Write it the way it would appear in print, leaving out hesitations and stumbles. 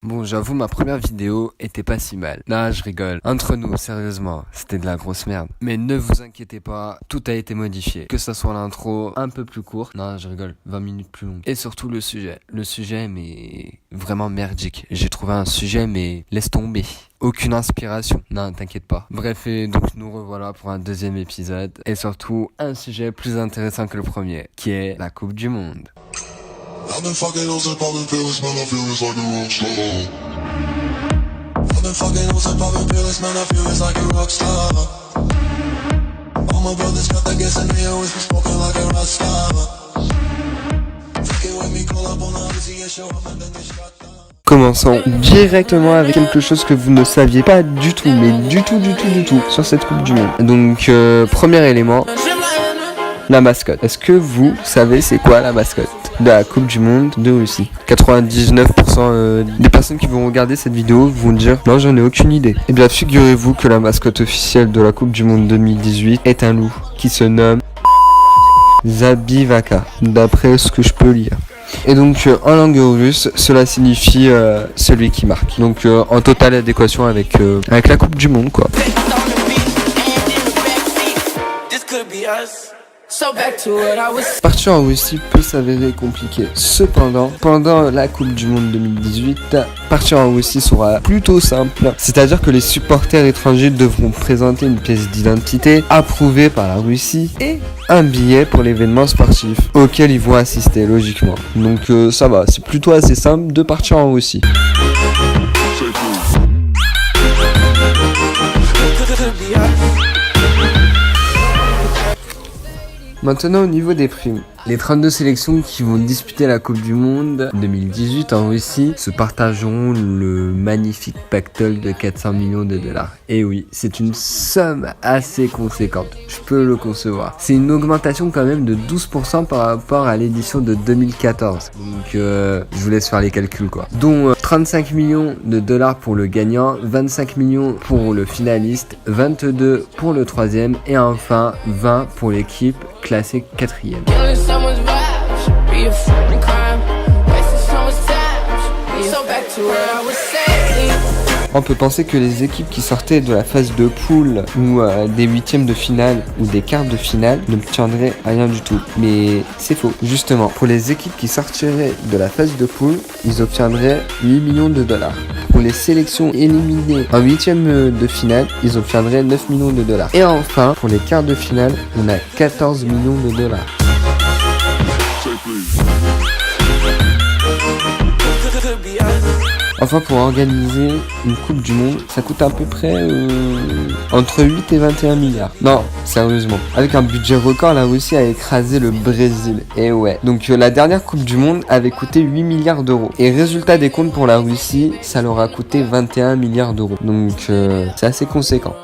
Bon, j'avoue, ma première vidéo était pas si mal. Non, je rigole. Entre nous, sérieusement, c'était de la grosse merde. Mais ne vous inquiétez pas, tout a été modifié. Que ça soit l'intro un peu plus court. Non, je rigole, 20 minutes plus long. Et surtout le sujet. Le sujet, mais vraiment merdique. J'ai trouvé un sujet, mais laisse tomber. Aucune inspiration. Non, t'inquiète pas. Bref, et donc nous revoilà pour un deuxième épisode. Et surtout, un sujet plus intéressant que le premier, qui est la Coupe du Monde. I've been fucking hoes and popping pills, man, I feel it's like a rockstar. I've been fucking hoes and popping pills, man, I feel it's like a rockstar. All my brothers got the gas and they always be smoking like a rockstar. Fucking with me, call up on the Odyssey and show up and then they shot down. Commençons directement avec quelque chose que vous ne saviez pas du tout, mais du tout sur cette Coupe du Monde. Donc, premier élément, la mascotte. Est-ce que vous savez c'est quoi la mascotte de la Coupe du Monde de Russie? 99% des personnes qui vont regarder cette vidéo vont dire non, j'en ai aucune idée. Eh bien, figurez-vous que la mascotte officielle de la Coupe du Monde 2018 est un loup qui se nomme Zabivaka, d'après ce que je peux lire. Et donc en langue russe, cela signifie celui qui marque. Donc en totale adéquation avec la Coupe du Monde, quoi. Partir en Russie peut s'avérer compliqué. Cependant, pendant la Coupe du Monde 2018, partir en Russie sera plutôt simple. C'est-à-dire que les supporters étrangers devront présenter une pièce d'identité approuvée par la Russie et un billet pour l'événement sportif auquel ils vont assister, logiquement. Donc ça va, c'est plutôt assez simple de partir en Russie. Maintenant, au niveau des primes, les 32 sélections qui vont disputer la Coupe du Monde 2018 en Russie se partageront le magnifique pactole de 400 millions de dollars. Et oui, c'est une somme assez conséquente, je peux le concevoir. C'est une augmentation quand même de 12% par rapport à l'édition de 2014. Donc, je vous laisse faire les calculs, quoi. Dont 35 millions de dollars pour le gagnant, 25 millions pour le finaliste, 22 pour le troisième et enfin 20 pour l'équipe classée 4e. On peut penser que les équipes qui sortaient de la phase de poule ou des huitièmes de finale ou des quarts de finale n'obtiendraient rien du tout. Mais c'est faux. Justement, pour les équipes qui sortiraient de la phase de poule, ils obtiendraient 8 millions de dollars. Pour les sélections éliminées en huitième de finale, ils obtiendraient 9 millions de dollars. Et enfin, pour les quarts de finale, on a 14 millions de dollars. Enfin, pour organiser une Coupe du Monde, ça coûte à peu près entre 8 et 21 milliards. Non, sérieusement. Avec un budget record, la Russie a écrasé le Brésil. Et ouais. Donc la dernière Coupe du Monde avait coûté 8 milliards d'euros. Et résultat des comptes pour la Russie, ça leur a coûté 21 milliards d'euros. Donc c'est assez conséquent.